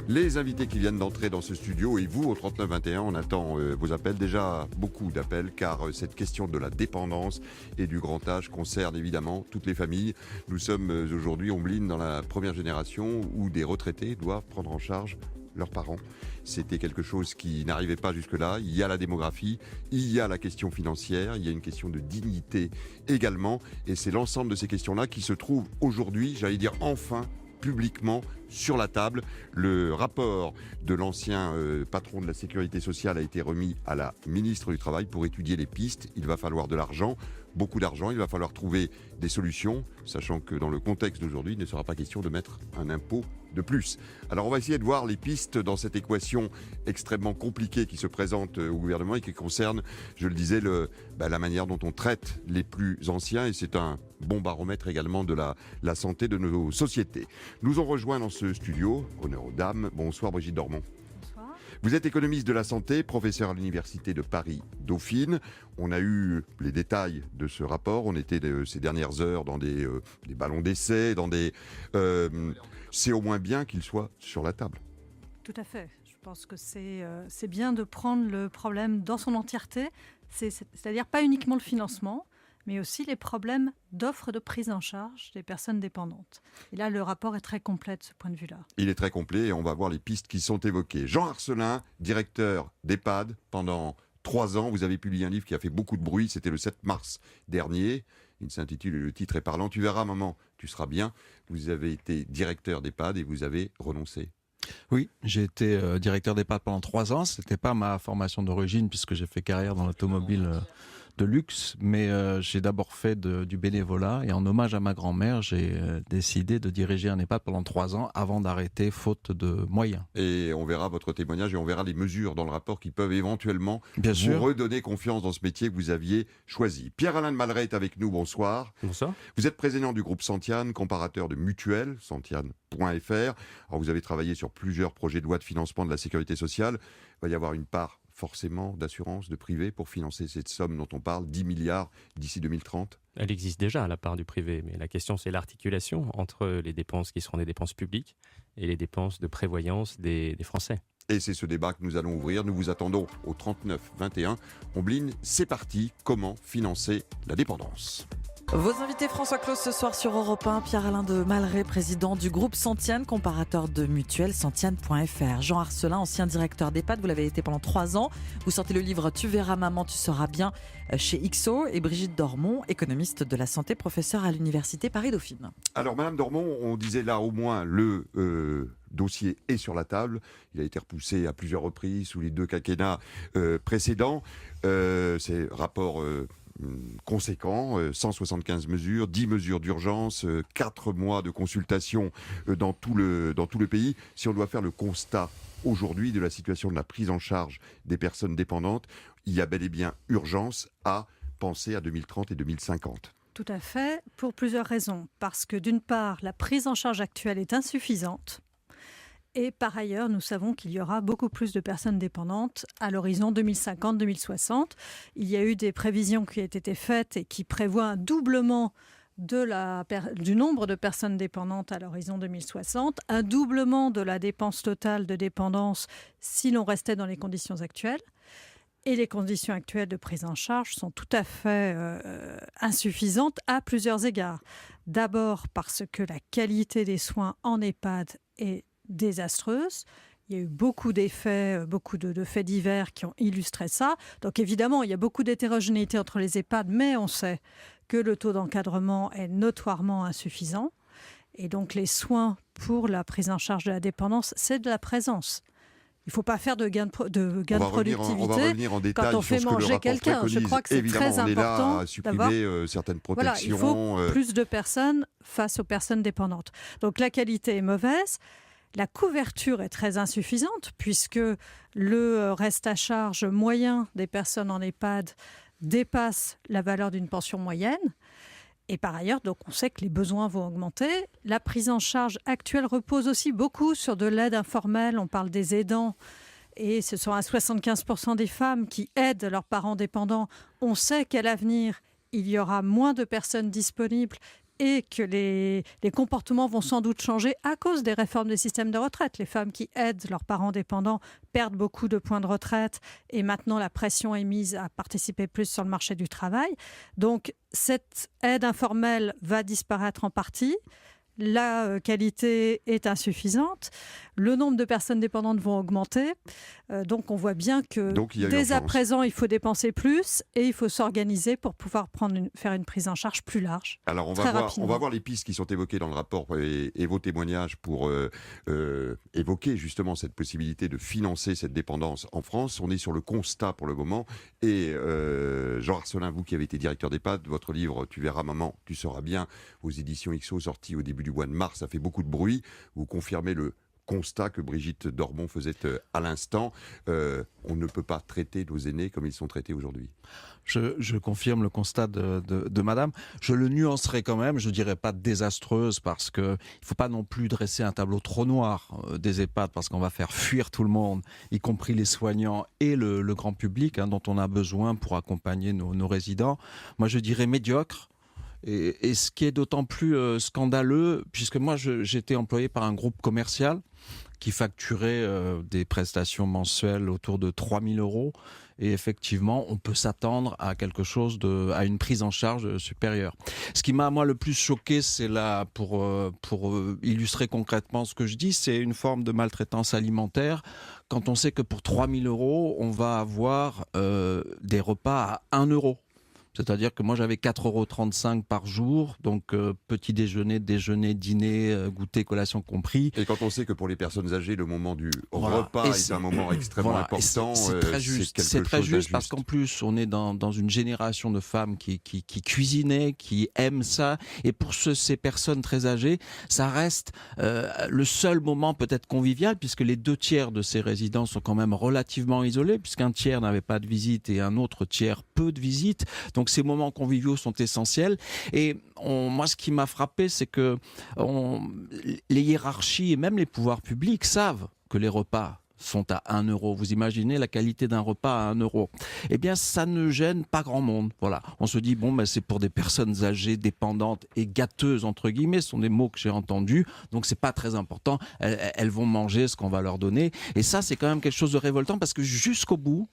Les invités qui viennent d'entrer dans ce studio et vous, au 3921, on attend vos appels. Déjà beaucoup d'appels car cette question de la dépendance et du grand âge concerne évidemment toutes les familles. Nous sommes aujourd'hui, Ombline, dans la première génération où des retraités doivent prendre en charge leurs parents. C'était quelque chose qui n'arrivait pas jusque-là. Il y a la démographie, il y a la question financière, il y a une question de dignité également. Et c'est l'ensemble de ces questions-là qui se trouvent aujourd'hui, j'allais dire enfin, publiquement sur la table. Le rapport de l'ancien patron de la sécurité sociale a été remis à la ministre du Travail pour étudier les pistes. Il va falloir de l'argent, beaucoup d'argent. Il va falloir trouver des solutions, sachant que dans le contexte d'aujourd'hui, il ne sera pas question de mettre un impôt de plus. Alors on va essayer de voir les pistes dans cette équation extrêmement compliquée qui se présente au gouvernement et qui concerne, je le disais, la manière dont on traite les plus anciens, et c'est un bon baromètre également de la santé de nos sociétés. Nous ont rejoint dans ce studio, honneur aux dames. Bonsoir Brigitte Dormont. Bonsoir. Vous êtes économiste de la santé, professeur à l'université de Paris-Dauphine. On a eu les détails de ce rapport. On était ces dernières heures dans des ballons d'essai, dans des... c'est au moins bien qu'il soit sur la table. Tout à fait. Je pense que c'est bien de prendre le problème dans son entièreté, c'est-à-dire pas uniquement le financement, mais aussi les problèmes d'offres de prise en charge des personnes dépendantes. Et là, le rapport est très complet de ce point de vue-là. Il est très complet et on va voir les pistes qui sont évoquées. Jean Arcelin, directeur d'EHPAD pendant 3 ans. Vous avez publié un livre qui a fait beaucoup de bruit, c'était le 7 mars dernier. Il s'intitule, le titre est parlant, Tu verras maman, tu seras bien. Vous avez été directeur d'EHPAD et vous avez renoncé. Oui, j'ai été directeur d'EHPAD pendant 3 ans. Ce n'était pas ma formation d'origine puisque j'ai fait carrière dans l'automobile de luxe, mais j'ai d'abord fait du bénévolat et en hommage à ma grand-mère, j'ai décidé de diriger un EHPAD pendant 3 ans avant d'arrêter faute de moyens. Et on verra votre témoignage et on verra les mesures dans le rapport qui peuvent éventuellement Bien vous sûr. redonner confiance dans ce métier que vous aviez choisi. Pierre-Alain de Malray est avec nous, bonsoir. Bonsoir. Vous êtes président du groupe Santiane, comparateur de mutuelles, santiane.fr. Alors vous avez travaillé sur plusieurs projets de loi de financement de la sécurité sociale. Il va y avoir une part forcément d'assurance, de privé pour financer cette somme dont on parle, 10 milliards d'ici 2030. Elle existe déjà à la part du privé, mais la question c'est l'articulation entre les dépenses qui seront des dépenses publiques et les dépenses de prévoyance des Français. Et c'est ce débat que nous allons ouvrir. Nous vous attendons au 39-21. Ombline, c'est parti. Comment financer la dépendance ? Vos invités François Claus ce soir sur Europe 1, Pierre-Alain de Malray, président du groupe Santiane, comparateur de mutuelles, santiane.fr. Jean Arcelin, ancien directeur d'EHPAD, vous l'avez été pendant 3 ans. Vous sortez le livre Tu verras maman, tu seras bien chez XO. Et Brigitte Dormont, économiste de la santé, professeure à l'université Paris-Dauphine. Alors Madame Dormont, on disait là au moins le dossier est sur la table. Il a été repoussé à plusieurs reprises sous les 2 quinquennats précédents. C'est rapport... conséquent, 175 mesures, 10 mesures d'urgence, 4 mois de consultation dans tout le pays. Si on doit faire le constat aujourd'hui de la situation de la prise en charge des personnes dépendantes, il y a bel et bien urgence à penser à 2030 et 2050. Tout à fait, pour plusieurs raisons. Parce que d'une part, la prise en charge actuelle est insuffisante. Et par ailleurs, nous savons qu'il y aura beaucoup plus de personnes dépendantes à l'horizon 2050-2060. Il y a eu des prévisions qui ont été faites et qui prévoient un doublement du nombre de personnes dépendantes à l'horizon 2060, un doublement de la dépense totale de dépendance si l'on restait dans les conditions actuelles. Et les conditions actuelles de prise en charge sont tout à fait insuffisantes à plusieurs égards. D'abord parce que la qualité des soins en EHPAD est désastreuse. Il y a eu beaucoup d'effets, beaucoup de faits divers qui ont illustré ça. Donc évidemment, il y a beaucoup d'hétérogénéité entre les EHPAD, mais on sait que le taux d'encadrement est notoirement insuffisant. Et donc les soins pour la prise en charge de la dépendance, c'est de la présence. Il ne faut pas faire de gain de productivité on va revenir en détail quand on fait sur ce que le manger rapport quelqu'un. préconise. Je crois que c'est Évidemment, très on est important là à supprimer certaines protections. Voilà, il faut plus de personnes face aux personnes dépendantes. Donc la qualité est mauvaise. La couverture est très insuffisante puisque le reste à charge moyen des personnes en EHPAD dépasse la valeur d'une pension moyenne. Et par ailleurs, donc on sait que les besoins vont augmenter. La prise en charge actuelle repose aussi beaucoup sur de l'aide informelle. On parle des aidants. Et ce sont à 75% des femmes qui aident leurs parents dépendants. On sait qu'à l'avenir, il y aura moins de personnes disponibles et que les comportements vont sans doute changer à cause des réformes des systèmes de retraite. Les femmes qui aident leurs parents dépendants perdent beaucoup de points de retraite et maintenant la pression est mise à participer plus sur le marché du travail. Donc cette aide informelle va disparaître en partie. La qualité est insuffisante, le nombre de personnes dépendantes vont augmenter, donc on voit bien que dès à présent il faut dépenser plus et il faut s'organiser pour pouvoir faire une prise en charge plus large. Alors on va voir les pistes qui sont évoquées dans le rapport et vos témoignages pour évoquer justement cette possibilité de financer cette dépendance en France. On est sur le constat pour le moment et Jean Arcelin, vous qui avez été directeur d'EHPAD, votre livre « Tu verras maman, tu seras bien » aux éditions XO, sorti au début du mois de mars, ça fait beaucoup de bruit. Vous confirmez le constat que Brigitte Dormont faisait à l'instant. On ne peut pas traiter nos aînés comme ils sont traités aujourd'hui. Je confirme le constat de madame. Je le nuancerai quand même, je ne dirais pas désastreuse, parce qu'il ne faut pas non plus dresser un tableau trop noir des EHPAD, parce qu'on va faire fuir tout le monde, y compris les soignants et le grand public dont on a besoin pour accompagner nos résidents. Moi, je dirais médiocre. Et ce qui est d'autant plus scandaleux, puisque moi j'étais employé par un groupe commercial qui facturait des prestations mensuelles autour de 3 000 €. Et effectivement, on peut s'attendre à quelque chose à une prise en charge supérieure. Ce qui m'a, moi, le plus choqué, c'est là, pour illustrer concrètement ce que je dis, c'est une forme de maltraitance alimentaire. Quand on sait que pour 3 000 €, on va avoir des repas à 1 €. C'est-à-dire que moi, j'avais 4,35 € par jour, donc petit déjeuner, dîner, goûter, collation compris. Et quand on sait que pour les personnes âgées, le moment du repas est un moment extrêmement important, c'est très juste. C'est très juste parce qu'en plus, on est dans une génération de femmes qui cuisinaient, qui aiment ça. Et pour ces personnes très âgées, ça reste le seul moment peut-être convivial, puisque les 2 tiers de ces résidents sont quand même relativement isolés, puisqu'un tiers n'avait pas de visite et un autre tiers peu de visite. Donc ces moments conviviaux sont essentiels. Et moi, ce qui m'a frappé, c'est que les hiérarchies et même les pouvoirs publics savent que les repas sont à 1 €. Vous imaginez la qualité d'un repas à 1 €. Eh bien, ça ne gêne pas grand monde. Voilà. On se dit, bon, c'est pour des personnes âgées, dépendantes et gâteuses, entre guillemets. Ce sont des mots que j'ai entendus. Donc, c'est pas très important. Elles vont manger ce qu'on va leur donner. Et ça, c'est quand même quelque chose de révoltant parce que jusqu'au bout,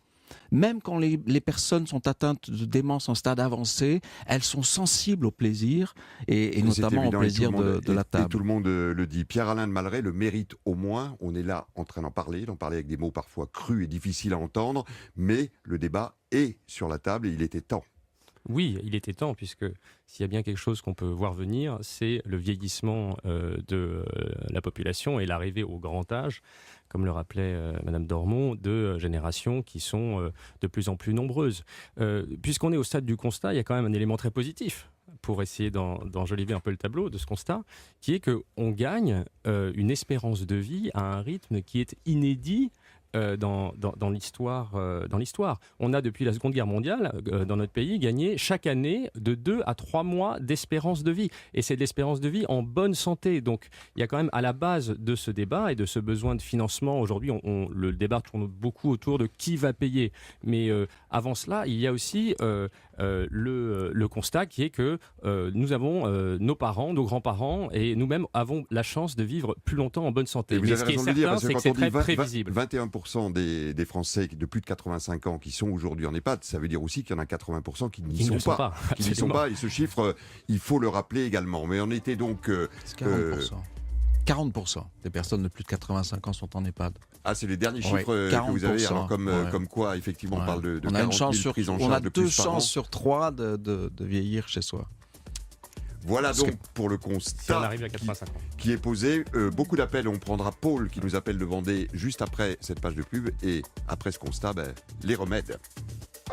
même quand les personnes sont atteintes de démence en stade avancé, elles sont sensibles au plaisir et notamment au plaisir de la table. Et tout le monde le dit. Pierre-Alain de Malleray le mérite au moins. On est là en train d'en parler avec des mots parfois crus et difficiles à entendre, mais le débat est sur la table et il était temps. Oui, il était temps, puisque s'il y a bien quelque chose qu'on peut voir venir, c'est le vieillissement de la population et l'arrivée au grand âge, comme le rappelait Madame Dormont, de générations qui sont de plus en plus nombreuses. Puisqu'on est au stade du constat, il y a quand même un élément très positif pour essayer d'enjoliver un peu le tableau de ce constat, qui est qu'on gagne une espérance de vie à un rythme qui est inédit dans l'histoire. On a depuis la Seconde Guerre mondiale, dans notre pays, gagné chaque année de 2 à 3 mois d'espérance de vie. Et c'est de l'espérance de vie en bonne santé. Donc il y a quand même à la base de ce débat et de ce besoin de financement, aujourd'hui le débat tourne beaucoup autour de qui va payer. Mais avant cela, il y a aussi le constat qui est que nous avons nos parents, nos grands-parents et nous-mêmes avons la chance de vivre plus longtemps en bonne santé. Mais ce qui est certain, c'est que c'est très prévisible. 21% des Français de plus de 85 ans qui sont aujourd'hui en EHPAD, ça veut dire aussi qu'il y en a 80% qui n'y sont pas. Qui n'y sont pas. Et ce chiffre, il faut le rappeler également. Mais on était donc... 40% des personnes de plus de 85 ans sont en EHPAD. Ah, c'est les derniers chiffres que vous avez. Alors, comme quoi, effectivement, on parle de 40 000 prises en charge de plus par an. On a 2 chances sur 3 de vieillir chez soi. Voilà donc pour le constat qui est posé. Beaucoup d'appels, on prendra Paul qui nous appelle de Vendée juste après cette page de pub. Et après ce constat, les remèdes.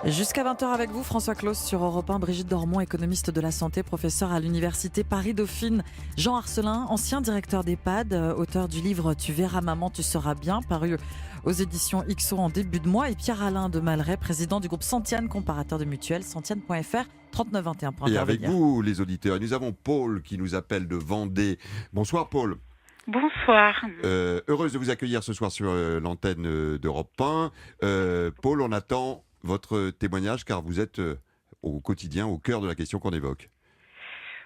Jusqu'à 20h avec vous, François Claus sur Europe 1, Brigitte Dormont, économiste de la santé, professeur à l'université Paris-Dauphine, Jean Arcelin, ancien directeur d'EHPAD, auteur du livre « Tu verras maman, tu seras bien », paru aux éditions XO en début de mois, et Pierre-Alain de Malleray, président du groupe Santiane, comparateur de mutuelles, santiane.fr, 3921 pour intervenir. Et avec vous, les auditeurs, nous avons Paul qui nous appelle de Vendée. Bonsoir Paul. Bonsoir. Heureuse de vous accueillir ce soir sur l'antenne d'Europe 1. Paul, on attend votre témoignage car vous êtes au quotidien au cœur de la question qu'on évoque.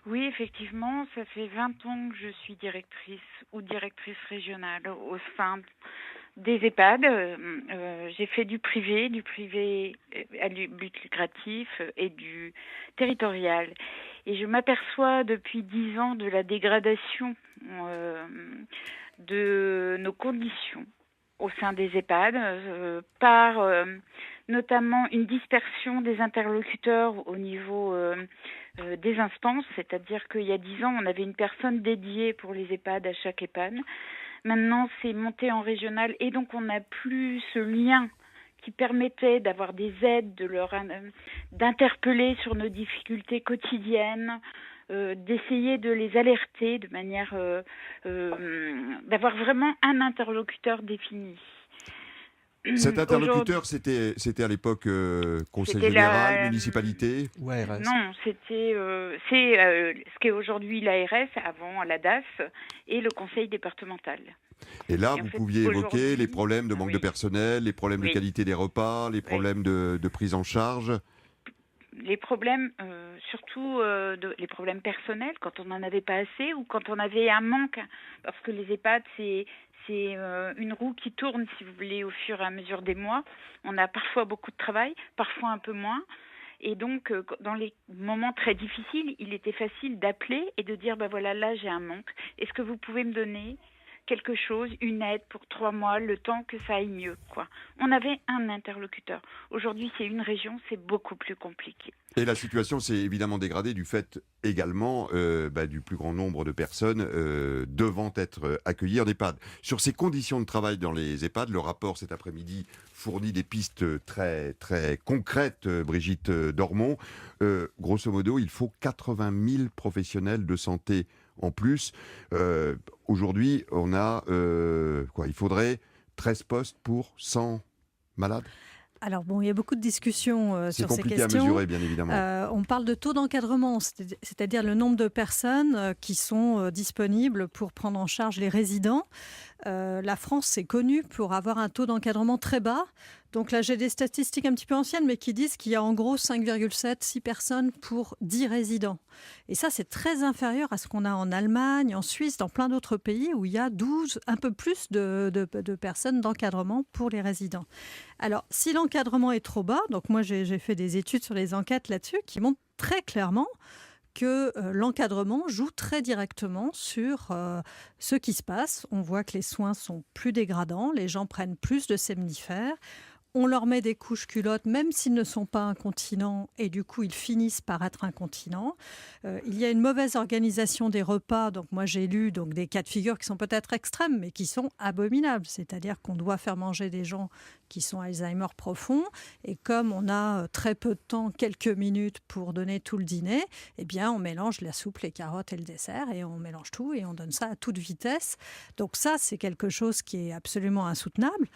Oui, effectivement, ça fait 20 ans que je suis directrice ou directrice régionale au sein des EHPAD. J'ai fait du privé à but lucratif et du territorial. Et je m'aperçois depuis 10 ans de la dégradation de nos conditions au sein des EHPAD par notamment une dispersion des interlocuteurs au niveau des instances, c'est-à-dire qu'il y a 10 ans, on avait une personne dédiée pour les EHPAD à chaque EHPAD. Maintenant, c'est monté en régional et donc on n'a plus ce lien qui permettait d'avoir des aides, d'interpeller sur nos difficultés quotidiennes, d'essayer de les alerter de manière d'avoir vraiment un interlocuteur défini. Cet interlocuteur, c'était à l'époque conseil général, municipalité? Ou ARS? Non, c'était ce qu'est aujourd'hui l'ARS, avant la DAS, et le conseil départemental. Et là, vous pouviez évoquer les problèmes de manque de oui. personnel, les problèmes de qualité des repas, les problèmes de prise en charge. Les problèmes, surtout les problèmes personnels, quand on n'en avait pas assez ou quand on avait un manque, parce que les EHPAD, c'est une roue qui tourne, si vous voulez, au fur et à mesure des mois. On a parfois beaucoup de travail, parfois un peu moins. Et donc, dans les moments très difficiles, il était facile d'appeler et de dire, voilà, là, j'ai un manque. Est-ce que vous pouvez me donner quelque chose, une aide pour 3 mois, le temps que ça aille mieux, quoi. On avait un interlocuteur. Aujourd'hui, c'est une région, c'est beaucoup plus compliqué. Et la situation s'est évidemment dégradée du fait également du plus grand nombre de personnes devant être accueillies en EHPAD. Sur ces conditions de travail dans les EHPAD, le rapport cet après-midi fournit des pistes très, très concrètes, Brigitte Dormont. Grosso modo, il faut 80 000 professionnels de santé en plus. Aujourd'hui, on a il faudrait 13 postes pour 100 malades. Alors bon, il y a beaucoup de discussions sur ces questions. C'est compliqué à mesurer, bien évidemment. On parle de taux d'encadrement, c'est-à-dire le nombre de personnes qui sont disponibles pour prendre en charge les résidents. La France est connue pour avoir un taux d'encadrement très bas. Donc là, j'ai des statistiques un petit peu anciennes, mais qui disent qu'il y a en gros 5,6 personnes pour 10 résidents. Et ça, c'est très inférieur à ce qu'on a en Allemagne, en Suisse, dans plein d'autres pays où il y a 12, un peu plus de personnes d'encadrement pour les résidents. Alors, si l'encadrement est trop bas, donc moi j'ai fait des études sur les enquêtes là-dessus qui montrent très clairement que l'encadrement joue très directement sur ce qui se passe. On voit que les soins sont plus dégradants, les gens prennent plus de somnifères, on leur met des couches culottes même s'ils ne sont pas incontinents et du coup ils finissent par être incontinents. Il y a une mauvaise organisation des repas, donc moi j'ai lu des cas de figure qui sont peut-être extrêmes mais qui sont abominables, c'est-à-dire qu'on doit faire manger des gens qui sont Alzheimer profond et comme on a très peu de temps, quelques minutes pour donner tout le dîner, eh bien on mélange la soupe, les carottes et le dessert et on mélange tout et on donne ça à toute vitesse. Donc ça c'est quelque chose qui est absolument insoutenable.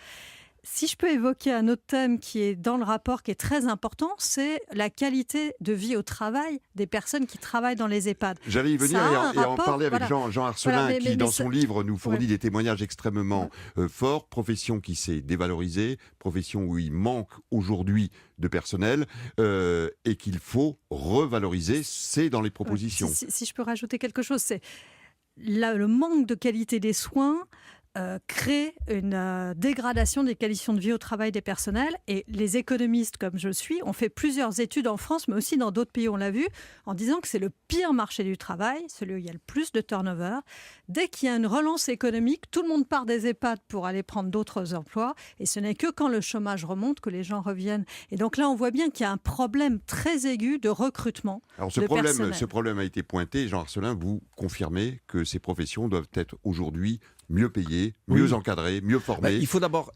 Si je peux évoquer un autre thème qui est dans le rapport, qui est très important, c'est la qualité de vie au travail des personnes qui travaillent dans les EHPAD. J'allais y venir et en parler avec Jean Arcelin, qui dans son livre nous fournit des témoignages extrêmement forts. Profession qui s'est dévalorisée, profession où il manque aujourd'hui de personnel et qu'il faut revaloriser, c'est dans les propositions. Si je peux rajouter quelque chose, c'est le manque de qualité des soins crée une dégradation des conditions de vie au travail des personnels. Et les économistes, comme je suis, ont fait plusieurs études en France, mais aussi dans d'autres pays, on l'a vu, en disant que c'est le pire marché du travail, celui où il y a le plus de turnover. Dès qu'il y a une relance économique, tout le monde part des EHPAD pour aller prendre d'autres emplois. Et ce n'est que quand le chômage remonte que les gens reviennent. Et donc là, on voit bien qu'il y a un problème très aigu de recrutement. Alors ce problème a été pointé. Jean Arcelin, vous confirmez que ces professions doivent être aujourd'hui mieux payés, mieux encadrés, mieux formés. Il faut d'abord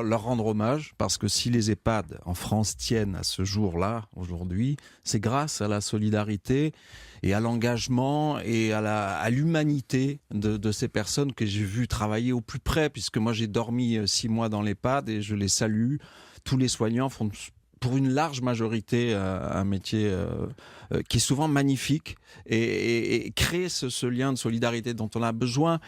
leur rendre hommage, parce que si les EHPAD en France tiennent à ce jour-là, aujourd'hui, c'est grâce à la solidarité et à l'engagement et à l'humanité de ces personnes que j'ai vu travailler au plus près, puisque moi j'ai dormi 6 mois dans l'EHPAD et je les salue. Tous les soignants font pour une large majorité un métier qui est souvent magnifique et créer ce lien de solidarité dont on a besoin.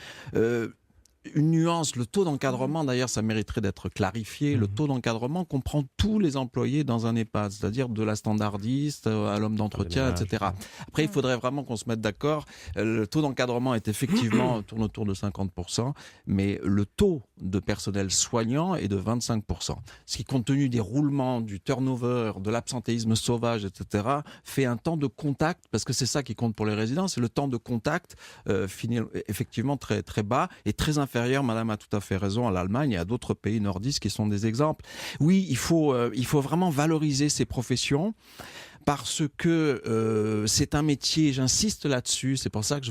une nuance, le taux d'encadrement, d'ailleurs, ça mériterait d'être clarifié. Le taux d'encadrement comprend tous les employés dans un EHPAD, c'est-à-dire de la standardiste à l'homme d'entretien, etc. Après, il faudrait vraiment qu'on se mette d'accord. Le taux d'encadrement est effectivement tourne autour de 50%, mais le taux de personnel soignant est de 25%. Ce qui, compte tenu des roulements, du turnover, de l'absentéisme sauvage, etc., fait un temps de contact, parce que c'est ça qui compte pour les résidents, c'est le temps de contact finit effectivement très, très bas et très inférieur, madame a tout à fait raison, à l'Allemagne et à d'autres pays nordistes qui sont des exemples. Oui, il faut vraiment valoriser ces professions. Parce que c'est un métier, j'insiste là-dessus, c'est pour ça que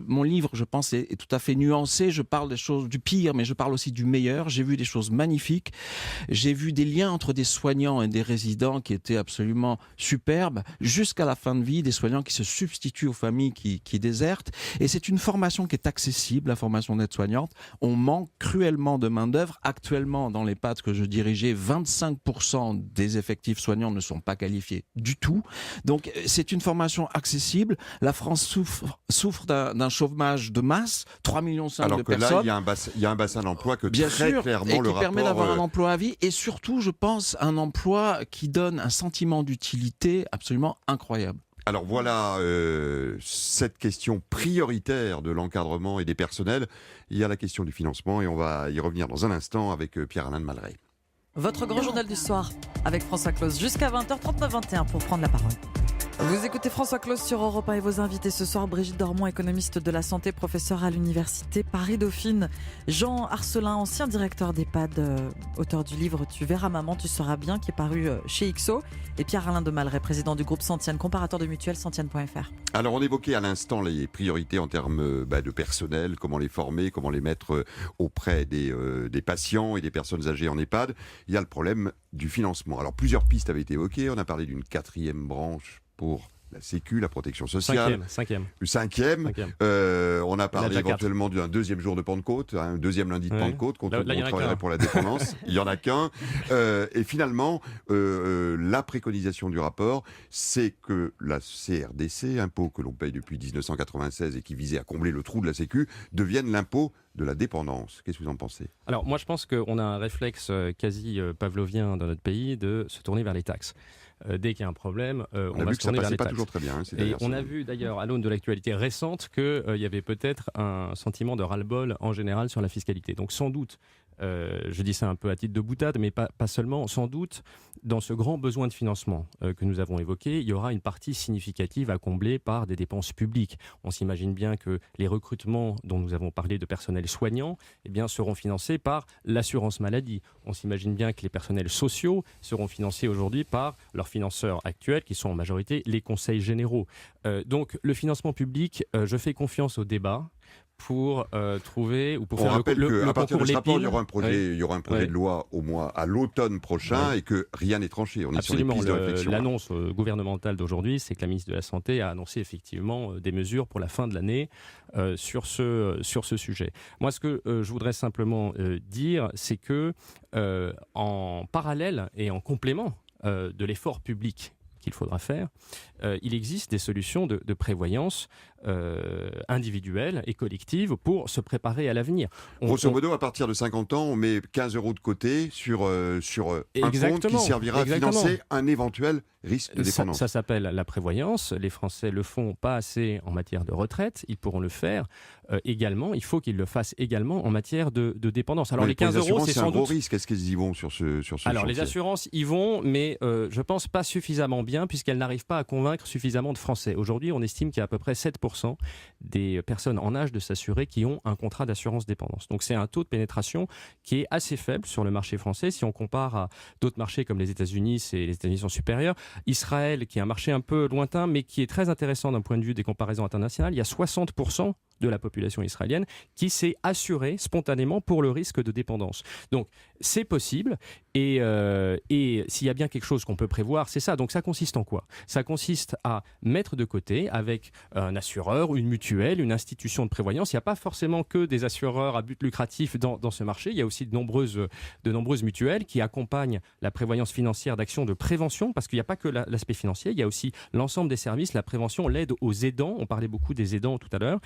mon livre, je pense, est tout à fait nuancé. Je parle des choses du pire, mais je parle aussi du meilleur. J'ai vu des choses magnifiques. J'ai vu des liens entre des soignants et des résidents qui étaient absolument superbes, jusqu'à la fin de vie, des soignants qui se substituent aux familles qui désertent. Et c'est une formation qui est accessible, la formation d'aide-soignante. On manque cruellement de main-d'œuvre. Actuellement, dans les l'EHPAD que je dirigeais, 25% des effectifs soignants ne sont pas qualifiés du tout. Donc c'est une formation accessible. La France souffre d'un chômage de masse, 3,5 millions de personnes. Alors que là, il y a un bassin d'emploi que bien très sûr, clairement et le qui permet rapport... d'avoir un emploi à vie. Et surtout, je pense, un emploi qui donne un sentiment d'utilité absolument incroyable. Alors voilà cette question prioritaire de l'encadrement et des personnels. Il y a la question du financement et on va y revenir dans un instant avec Pierre-Alain de Malrey. Votre grand journal du soir avec François Claus jusqu'à 20h39-21 pour prendre la parole. Vous écoutez François Claus sur Europe 1 et vos invités ce soir, Brigitte Dormont, économiste de la santé, professeure à l'université Paris-Dauphine, Jean Arcelin, ancien directeur d'EHPAD, auteur du livre Tu verras maman, tu seras bien, qui est paru chez XO, et Pierre-Alain de Malrey, président du groupe Santiane, comparateur de mutuelle Santiane.fr. Alors on évoquait à l'instant les priorités en termes de personnel, comment les former, comment les mettre auprès des patients et des personnes âgées en EHPAD. Il y a le problème du financement. Alors plusieurs pistes avaient été évoquées, on a parlé d'une 4e branche pour la Sécu, la protection sociale. 5e. On a parlé éventuellement d'un 2e jour de Pentecôte, un 2e lundi de Pentecôte, qu'on travaillerait pour la dépendance. Il n'y en a qu'un. Et finalement, la préconisation du rapport, c'est que la CRDC, impôt que l'on paye depuis 1996 et qui visait à combler le trou de la Sécu, devienne l'impôt de la dépendance. Qu'est-ce que vous en pensez ? Alors moi je pense qu'on a un réflexe quasi pavlovien dans notre pays de se tourner vers les taxes. Dès qu'il y a un problème, on va se tourner vers les taxes. Pas toujours très bien. Et on a vu d'ailleurs à l'aune de l'actualité récente qu'il y avait peut-être un sentiment de ras-le-bol en général sur la fiscalité. Donc sans doute, je dis ça un peu à titre de boutade, mais pas seulement, sans doute, dans ce grand besoin de financement que nous avons évoqué, il y aura une partie significative à combler par des dépenses publiques. On s'imagine bien que les recrutements dont nous avons parlé de personnel soignant seront financés par l'assurance maladie. On s'imagine bien que les personnels sociaux seront financés aujourd'hui par leurs financeurs actuels, qui sont en majorité les conseils généraux. Donc le financement public, je fais confiance au débat pour trouver ou pour faire le qu'à partir de ce rapport, il y aura un projet de loi à l'automne prochain et que rien n'est tranché. On est Absolument. Sur les pistes de réflexion. L'annonce gouvernementale d'aujourd'hui, c'est que la ministre de la Santé a annoncé effectivement des mesures pour la fin de l'année sur ce sujet. Moi, ce que je voudrais simplement dire, c'est que en parallèle et en complément de l'effort public qu'il faudra faire, il existe des solutions de prévoyance individuelle et collective pour se préparer à l'avenir. Grosso modo, à partir de 50 ans, on met 15 € de côté sur un compte qui servira à financer un éventuel risque de dépendance. Ça s'appelle la prévoyance. Les Français le font pas assez en matière de retraite. Ils pourront le faire également. Il faut qu'ils le fassent également en matière de dépendance. Alors les 15 €, c'est sans doute... un gros risque. Est-ce qu'ils y vont sur ce Alors chantier ? Les assurances y vont, mais je pense pas suffisamment bien puisqu'elles n'arrivent pas à convaincre suffisamment de Français. Aujourd'hui, on estime qu'il y a à peu près 7% des personnes en âge de s'assurer qui ont un contrat d'assurance dépendance. Donc c'est un taux de pénétration qui est assez faible sur le marché français. Si on compare à d'autres marchés comme les États-Unis, les États-Unis sont supérieurs. Israël, qui est un marché un peu lointain, mais qui est très intéressant d'un point de vue des comparaisons internationales, il y a 60% de la population israélienne qui s'est assurée spontanément pour le risque de dépendance. Donc c'est possible et s'il y a bien quelque chose qu'on peut prévoir, c'est ça. Donc ça consiste en quoi ? Ça consiste à mettre de côté avec un assureur, une mutuelle, une institution de prévoyance. Il n'y a pas forcément que des assureurs à but lucratif dans ce marché. Il y a aussi de nombreuses mutuelles qui accompagnent la prévoyance financière d'actions de prévention, parce qu'il n'y a pas que l'aspect financier, il y a aussi l'ensemble des services, la prévention, l'aide aux aidants. On parlait beaucoup des aidants tout à l'heure.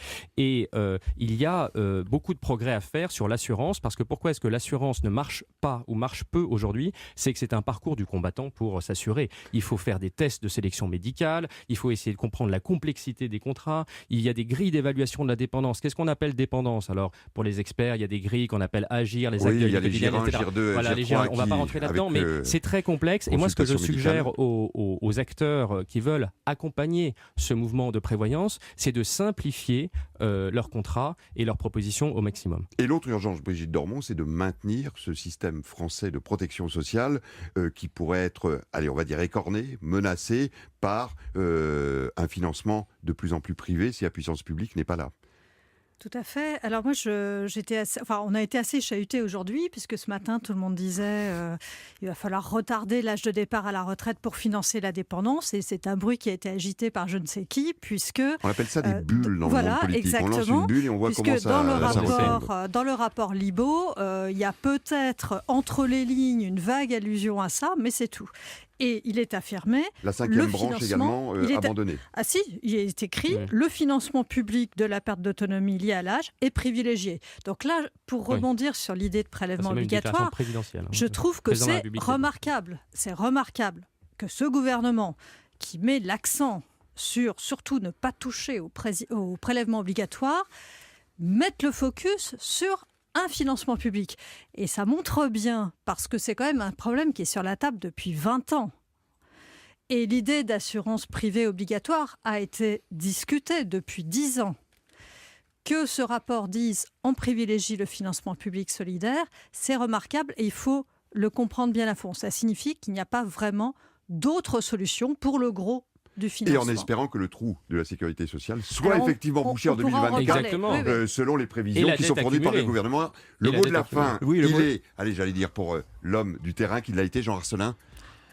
Et il y a beaucoup de progrès à faire sur l'assurance, parce que pourquoi est-ce que l'assurance ne marche pas ou marche peu aujourd'hui? C'est que c'est un parcours du combattant pour s'assurer. Il faut faire des tests de sélection médicale, il faut essayer de comprendre la complexité des contrats, il y a des grilles d'évaluation de la dépendance. Qu'est-ce qu'on appelle dépendance? Alors, pour les experts, il y a des grilles qu'on appelle AGIR, les actes il y a les GIR1, GIR 2, voilà, GIR 3 on ne va pas rentrer là-dedans, mais c'est très complexe. Et moi, ce que je suggère aux acteurs qui veulent accompagner ce mouvement de prévoyance, c'est de simplifier leurs contrats et leurs propositions au maximum. Et l'autre urgence, Brigitte Dormont, c'est de maintenir ce système français de protection sociale qui pourrait être, allez, on va dire écorné, menacé par un financement de plus en plus privé si la puissance publique n'est pas là. Tout à fait. Alors moi, on a été assez chahutés aujourd'hui, puisque ce matin, tout le monde disait il va falloir retarder l'âge de départ à la retraite pour financer la dépendance. Et c'est un bruit qui a été agité par je ne sais qui, puisque... On appelle ça des bulles dans le monde politique. Exactement, on lance une bulle et on voit comment ça... Dans le rapport Libaud, il y a peut-être entre les lignes une vague allusion à ça, mais c'est tout. Et il est affirmé... La cinquième branche également abandonnée. Ah si, il est écrit le financement public de la perte d'autonomie liée à l'âge est privilégié. Donc là, pour rebondir sur l'idée de prélèvement obligatoire, je trouve que c'est remarquable. C'est remarquable que ce gouvernement qui met l'accent sur surtout ne pas toucher au prélèvement obligatoire mette le focus sur un financement public. Et ça montre bien, parce que c'est quand même un problème qui est sur la table depuis 20 ans. Et l'idée d'assurance privée obligatoire a été discutée depuis 10 ans. Que ce rapport dise on privilégie le financement public solidaire, c'est remarquable et il faut le comprendre bien à fond. Ça signifie qu'il n'y a pas vraiment d'autres solutions pour le gros du financement. Et en espérant que le trou de la sécurité sociale soit effectivement bouché en 2024, selon les prévisions qui sont fournies par le gouvernement. Le mot de la fin, allez, j'allais dire pour l'homme du terrain qui l'a été, Jean Arcelin.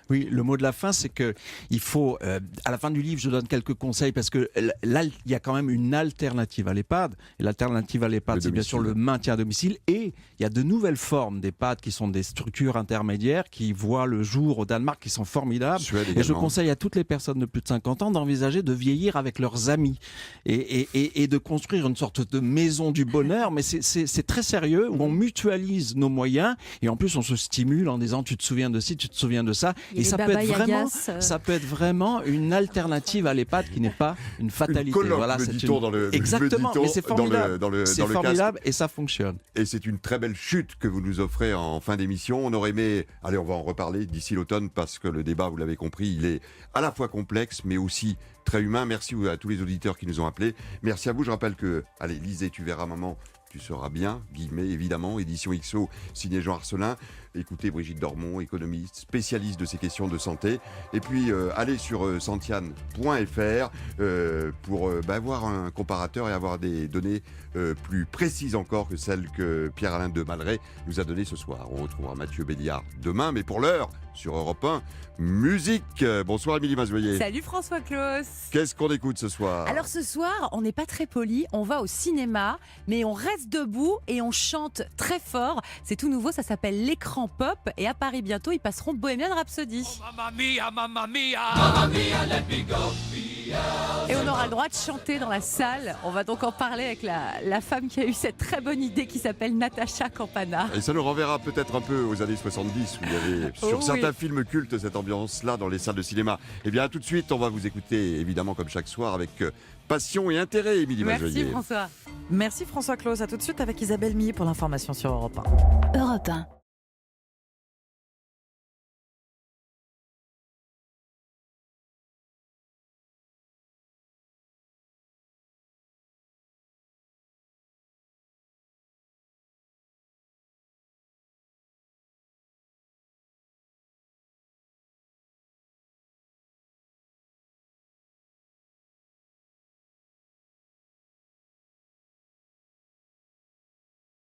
Oui, le mot de la fin, c'est que il faut, à la fin du livre, je donne quelques conseils parce que là, il y a quand même une alternative à l'EHPAD. Et l'alternative à l'EHPAD, c'est bien sûr le maintien à domicile. Et il y a de nouvelles formes d'EHPAD qui sont des structures intermédiaires qui voient le jour au Danemark, qui sont formidables. Et je conseille à toutes les personnes de plus de 50 ans d'envisager de vieillir avec leurs amis et de construire une sorte de maison du bonheur. Mais c'est très sérieux, où on mutualise nos moyens et en plus on se stimule en disant tu te souviens de ci, tu te souviens de ça. Et ça peut être vraiment une alternative à l'EHPAD qui n'est pas une fatalité. Voilà, exactement, mais c'est formidable. C'est formidable et ça fonctionne. Et c'est une très belle chute que vous nous offrez en fin d'émission. On aurait aimé, allez, on va en reparler d'ici l'automne parce que le débat, vous l'avez compris, il est à la fois complexe mais aussi très humain. Merci à tous les auditeurs qui nous ont appelés. Merci à vous. Je rappelle que, allez, lisez, tu verras maman. Tu seras bien, guillemets, évidemment, édition XO, signé Jean Arcelin. Écoutez Brigitte Dormont, économiste, spécialiste de ces questions de santé. Et puis, allez sur santiane.fr pour avoir un comparateur et avoir des données plus précises encore que celles que Pierre-Alain de Malray nous a données ce soir. On retrouvera Mathieu Béliard demain, mais pour l'heure, sur Europe 1, musique. Bonsoir Émilie Mazoyer. Salut François Claus. Qu'est-ce qu'on écoute ce soir? Alors ce soir, on n'est pas très poli, on va au cinéma, mais on reste debout et on chante très fort. C'est tout nouveau, ça s'appelle l'écran pop et à Paris bientôt, ils passeront Bohemian Rhapsody. Oh, mamma mia, mamma mia, mamma mia, let me go. Et on aura le droit de chanter dans la salle. On va donc en parler avec la femme qui a eu cette très bonne idée qui s'appelle Natacha Campana. Et ça nous renverra peut-être un peu aux années 70 où il y avait sur certains films cultes cette ambiance-là dans les salles de cinéma. Eh bien, à tout de suite, on va vous écouter évidemment comme chaque soir avec passion et intérêt, Émilie Mazoyer. Merci François. Merci François Claus. À tout de suite avec Isabelle Milly pour l'information sur Europe 1. Europe 1.